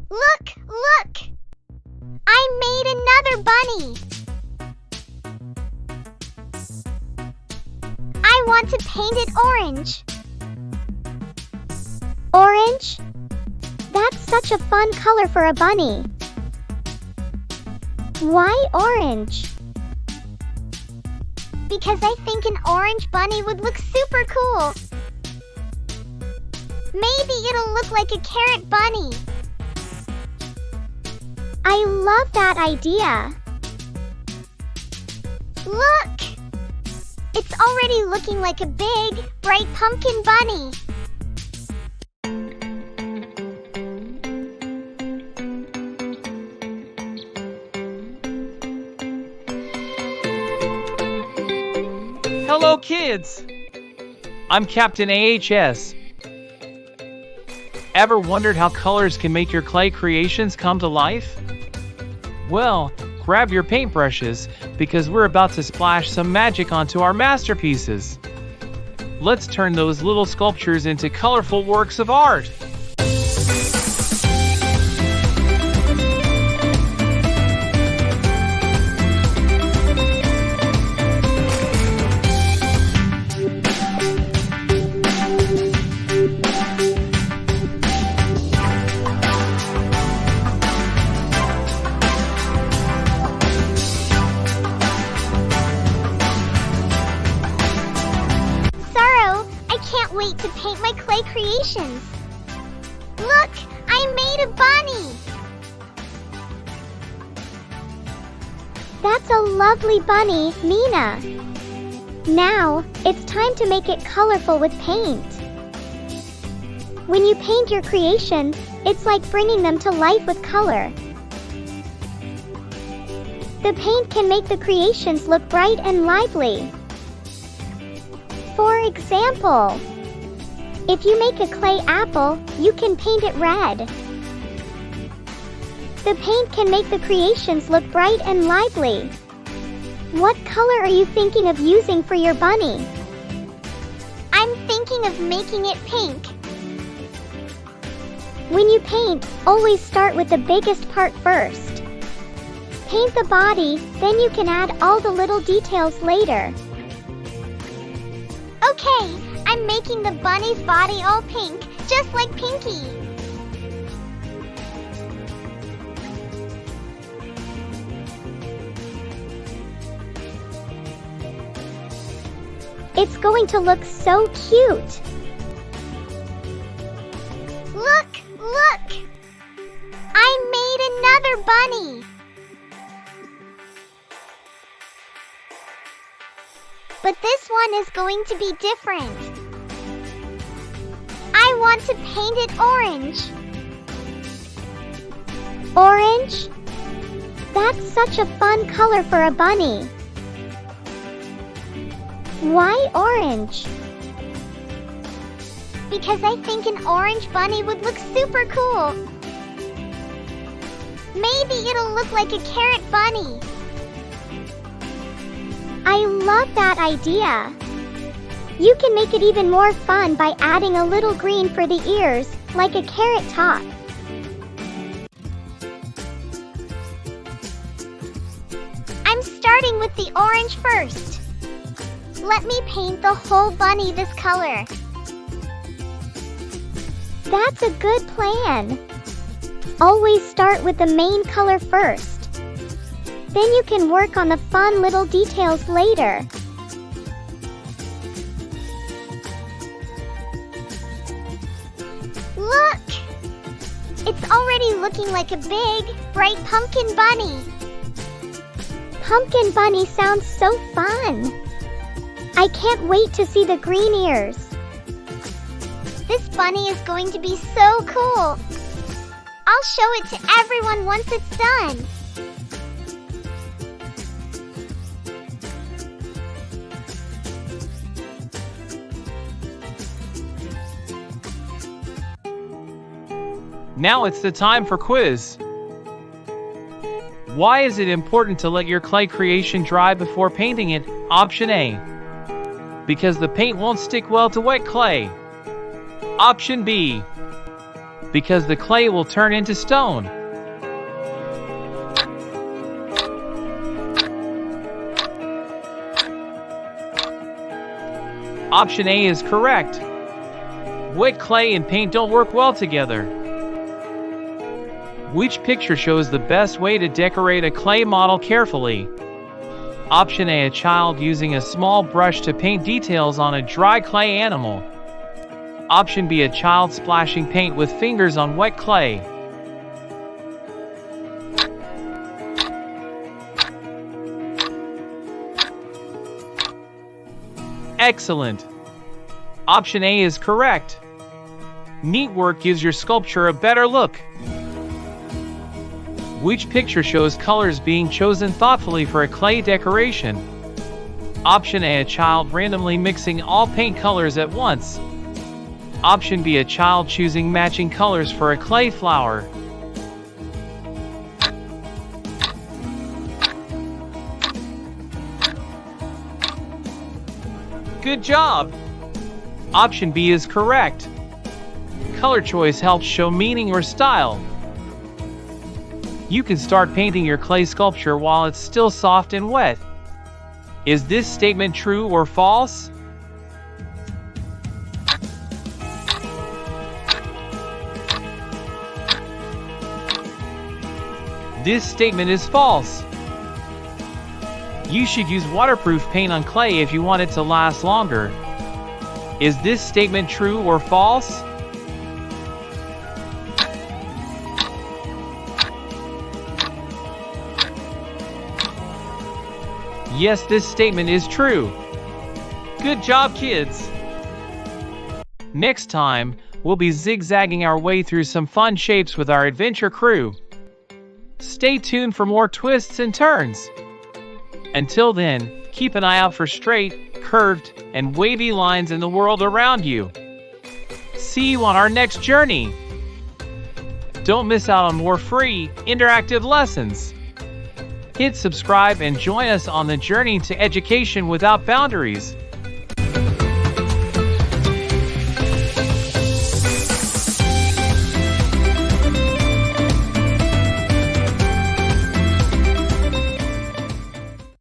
Look! Look! I made another bunny! I want to paint it orange. Orange? That's such a fun color for a bunny. Why orange? Because I think an orange bunny would look super cool. Maybe it'll look like a carrot bunny. I love that idea. Look! It's already looking like a big, bright pumpkin bunny. Hello, kids! I'm Captain AHS. Ever wondered how colors can make your clay creations come to life? Well, grab your paintbrushes because we're about to splash some magic onto our masterpieces. Let's turn those little sculptures into colorful works of art. Wait to paint my clay creations. Look, I made a bunny. That's a lovely bunny, Mina. Now, it's time to make it colorful with paint. When you paint your creations, it's like bringing them to life with color. The paint can make the creations look bright and lively. For example, if you make a clay apple, you can paint it red. The paint can make the creations look bright and lively. What color are you thinking of using for your bunny? I'm thinking of making it pink. When you paint, always start with the biggest part first. Paint the body, then you can add all the little details later. Okay, I'm making the bunny's body all pink, just like Pinky. It's going to look so cute. Look, look! I made another bunny. But this one is going to be different. I want to paint it orange. Orange? That's such a fun color for a bunny. Why orange? Because I think an orange bunny would look super cool. Maybe it'll look like a carrot bunny. I love that idea. You can make it even more fun by adding a little green for the ears, like a carrot top. I'm starting with the orange first. Let me paint the whole bunny this color. That's a good plan. Always start with the main color first. Then you can work on the fun little details later. Look! It's already looking like a big, bright pumpkin bunny. Pumpkin bunny sounds so fun. I can't wait to see the green ears. This bunny is going to be so cool. I'll show it to everyone once it's done. Now it's the time for quiz. Why is it important to let your clay creation dry before painting it? Option A. Because the paint won't stick well to wet clay. Option B. because the clay will turn into stone. Option A is correct. Wet clay and paint don't work well together. Which picture shows the best way to decorate a clay model carefully? Option A, a child using a small brush to paint details on a dry clay animal. Option B, a child splashing paint with fingers on wet clay. Excellent! Option A is correct. Neat work gives your sculpture a better look. Which picture shows colors being chosen thoughtfully for a clay decoration? Option A, a child randomly mixing all paint colors at once. Option B, a child choosing matching colors for a clay flower. Good job! Option B is correct. Color choice helps show meaning or style. You can start painting your clay sculpture while it's still soft and wet. Is this statement true or false? This statement is false. You should use waterproof paint on clay if you want it to last longer. Is this statement true or false? Yes, this statement is true. Good job, kids! Next time, we'll be zigzagging our way through some fun shapes with our adventure crew. Stay tuned for more twists and turns. Until then, keep an eye out for straight, curved, and wavy lines in the world around you. See you on our next journey. Don't miss out on more free, interactive lessons. Hit subscribe and join us on the journey to education without boundaries.